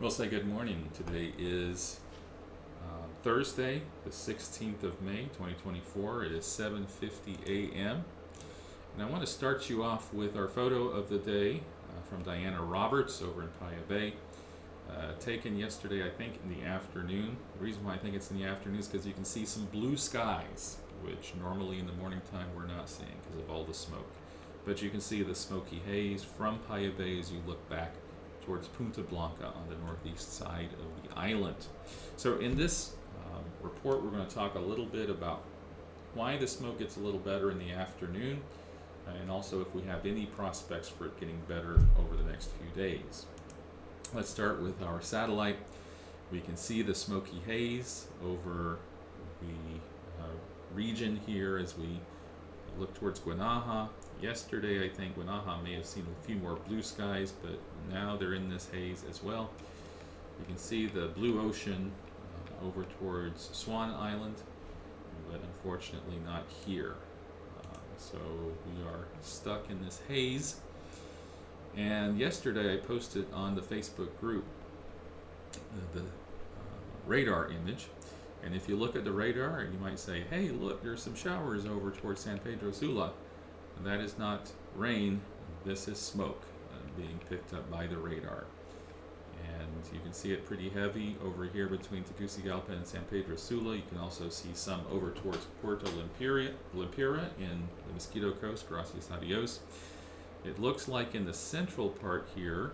We'll say good morning. Today is Thursday, the 16th of May, 2024. It is 7:50 a.m. And I want to start you off with our photo of the day from Diana Roberts over in Paya Bay. Taken yesterday, I think, in the afternoon. The reason why I think it's in the afternoon is because you can see some blue skies, which normally in the morning time we're not seeing because of all the smoke. But you can see the smoky haze from Paya Bay as you look back towards Punta Blanca on the northeast side of the island. So in this report, we're going to talk a little bit about why the smoke gets a little better in the afternoon, and also if we have any prospects for it getting better over the next few days. Let's start with our satellite. We can see the smoky haze over the region here as we look towards Guanaja. Yesterday, I think Guanaja may have seen a few more blue skies, but now they're in this haze as well. You can see the blue ocean over towards Swan Island, but unfortunately not here. So we are stuck in this haze. And yesterday I posted on the Facebook group the radar image. And if you look at the radar, you might say, hey, look, there's some showers over towards San Pedro Sula. And that is not rain, this is smoke being picked up by the radar. And you can see it pretty heavy over here between Tegucigalpa and San Pedro Sula. You can also see some over towards Puerto Lempira in the Mosquito Coast, gracias a Dios. It looks like in the central part here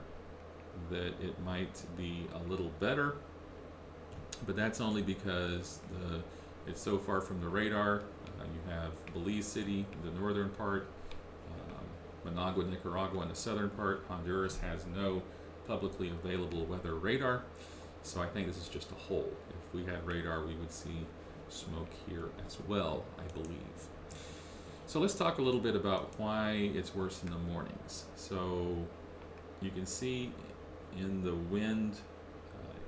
that it might be a little better, but that's only because it's so far from the radar. You have Belize City, the northern part, Managua, Nicaragua in the southern part. Honduras has no publicly available weather radar, so I think this is just a hole. If we had radar, we would see smoke here as well, I believe. So let's talk a little bit about why it's worse in the mornings. So you can see in the wind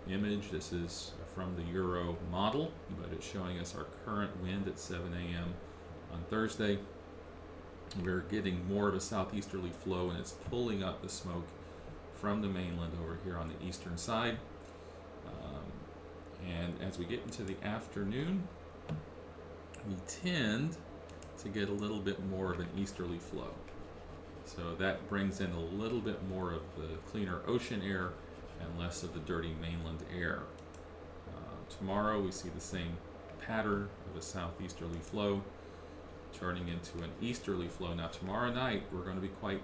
image, this is from the Euro model, but it's showing us our current wind at 7 a.m. on Thursday. We're getting more of a southeasterly flow, and it's pulling up the smoke from the mainland over here on the eastern side. And as we get into the afternoon, we tend to get a little bit more of an easterly flow. So that brings in a little bit more of the cleaner ocean air and less of the dirty mainland air. Tomorrow we see the same pattern of a southeasterly flow turning into an easterly flow. Now tomorrow night we're going to be quite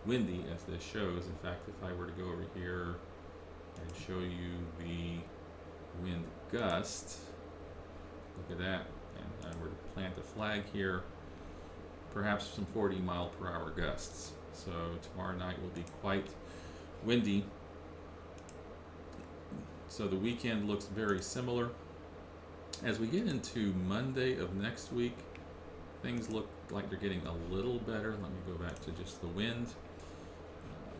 windy, as this shows. In fact, if I were to go over here and show you the wind gust, look at that, and I were to plant a flag here, perhaps some 40 mile per hour gusts. So tomorrow night will be quite windy. So the weekend looks very similar. As we get into Monday of next week, things look like they're getting a little better. Let me go back to just the wind.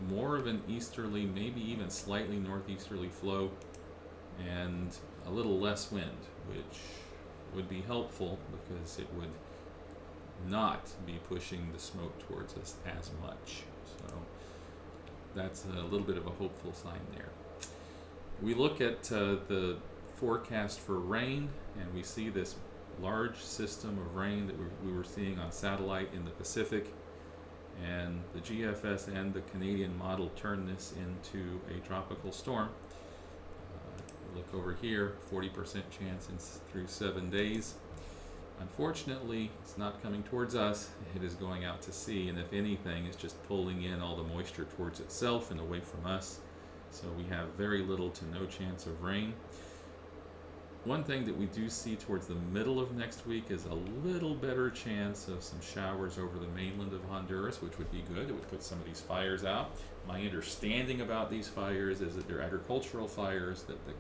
More of an easterly, maybe even slightly northeasterly flow, and a little less wind, which would be helpful because it would not be pushing the smoke towards us as much. So that's a little bit of a hopeful sign there. We look at the forecast for rain, and we see this large system of rain that we were seeing on satellite in the Pacific, and the GFS and the Canadian model turn this into a tropical storm. Look over here, 40% chance through 7 days. Unfortunately, it's not coming towards us, it is going out to sea, and if anything, it's just pulling in all the moisture towards itself and away from us. So we have very little to no chance of rain. One thing that we do see towards the middle of next week is a little better chance of some showers over the mainland of Honduras, which would be good. It would put some of these fires out. My understanding about these fires is that they're agricultural fires, that the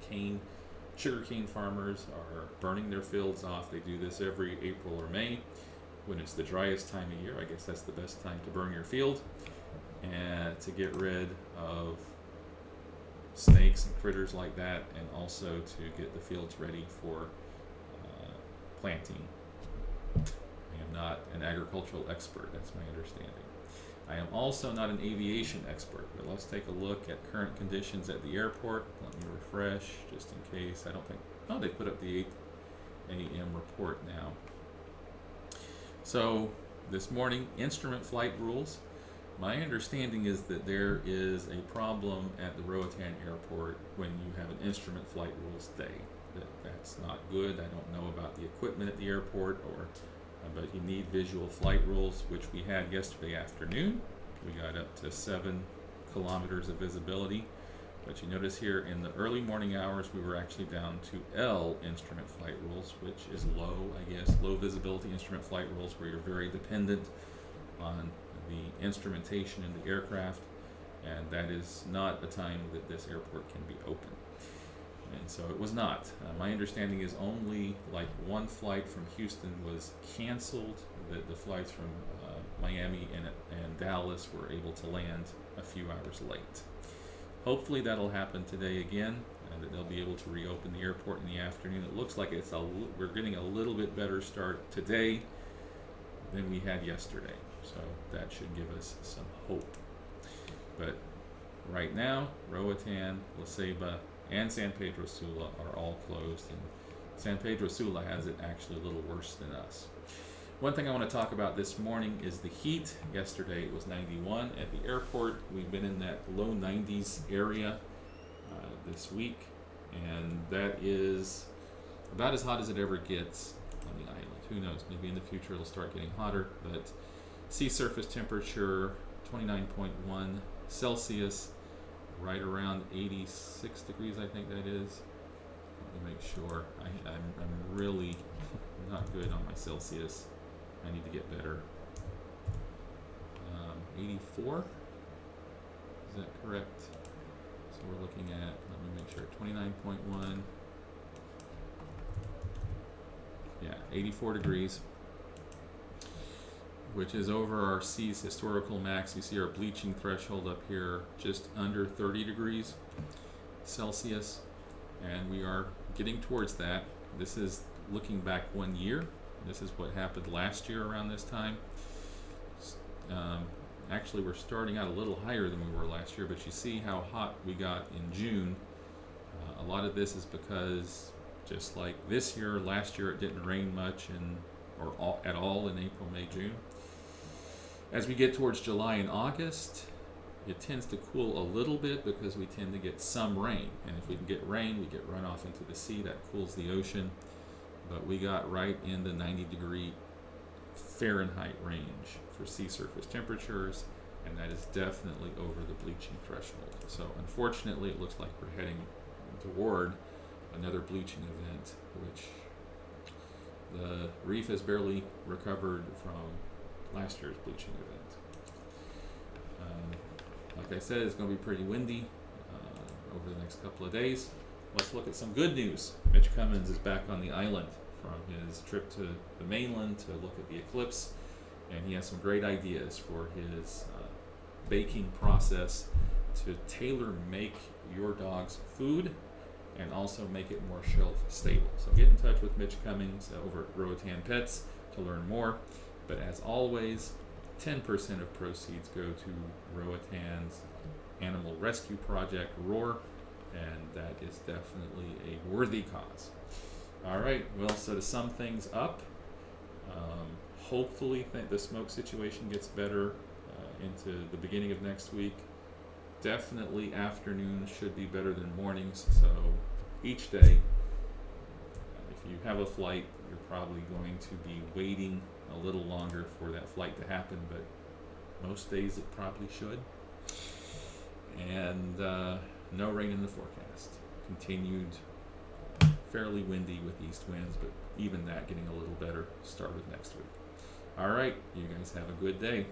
sugarcane farmers are burning their fields off. They do this every April or May when it's the driest time of year. I guess that's the best time to burn your field and to get rid of snakes and critters like that, and also to get the fields ready for planting. I am not an agricultural expert, that's my understanding. I am also not an aviation expert, but let's take a look at current conditions at the airport. Let me refresh just in case. I don't think, oh, they put up the 8 a.m. report now. So this morning, instrument flight rules. My understanding is that there is a problem at the Roatan airport when you have an instrument flight rules day. That's not good. I don't know about the equipment at the airport, but you need visual flight rules, which we had yesterday afternoon. We got up to 7 kilometers of visibility, but you notice here in the early morning hours we were actually down to L instrument flight rules, which is low, I guess, low visibility instrument flight rules, where you're very dependent on the instrumentation in the aircraft, and that is not a time that this airport can be open. And so it was not. My understanding is only like one flight from Houston was canceled. The flights from Miami and Dallas were able to land a few hours late. Hopefully that'll happen today again, and that they'll be able to reopen the airport in the afternoon. It looks like we're getting a little bit better start today than we had yesterday. So that should give us some hope. But right now, Roatan, La Ceiba, and San Pedro Sula are all closed, and San Pedro Sula has it actually a little worse than us. One thing I want to talk about this morning is the heat. Yesterday it was 91 at the airport. We've been in that low 90s area this week, and that is about as hot as it ever gets on the island. Who knows, maybe in the future it'll start getting hotter, but sea surface temperature 29.1 Celsius, right around 86 degrees, I think that is. Let me make sure. I'm really not good on my Celsius. I need to get better. 84? Is that correct? So we're looking at, let me make sure, 29.1. Yeah, 84 degrees, which is over our sea's historical max. You see our bleaching threshold up here, just under 30 degrees Celsius, and we are getting towards that. This is looking back 1 year. This is what happened last year around this time. Actually, we're starting out a little higher than we were last year, but you see how hot we got in June. A lot of this is because, just like this year, last year it didn't rain much at all in April, May, June. As we get towards July and August, it tends to cool a little bit because we tend to get some rain. And if we can get rain, we get runoff into the sea. That cools the ocean. But we got right in the 90-degree Fahrenheit range for sea surface temperatures, and that is definitely over the bleaching threshold. So unfortunately, it looks like we're heading toward another bleaching event, which the reef has barely recovered from last year's bleaching event. Like I said, it's going to be pretty windy over the next couple of days. Let's look at some good news. Mitch Cummins is back on the island from his trip to the mainland to look at the eclipse, and he has some great ideas for his baking process to tailor make your dog's food and also make it more shelf stable. So get in touch with Mitch Cummings over at Roatan Pets to learn more. But as always, 10% of proceeds go to Roatan's animal rescue project, ROAR, and that is definitely a worthy cause. All right, well, so to sum things up, hopefully the smoke situation gets better into the beginning of next week. Definitely afternoons should be better than mornings, so each day, if you have a flight, you're probably going to be waiting a little longer for that flight to happen, but most days it probably should. And no rain in the forecast. Continued fairly windy with east winds, but even that getting a little better start with next week. All right, you guys have a good day.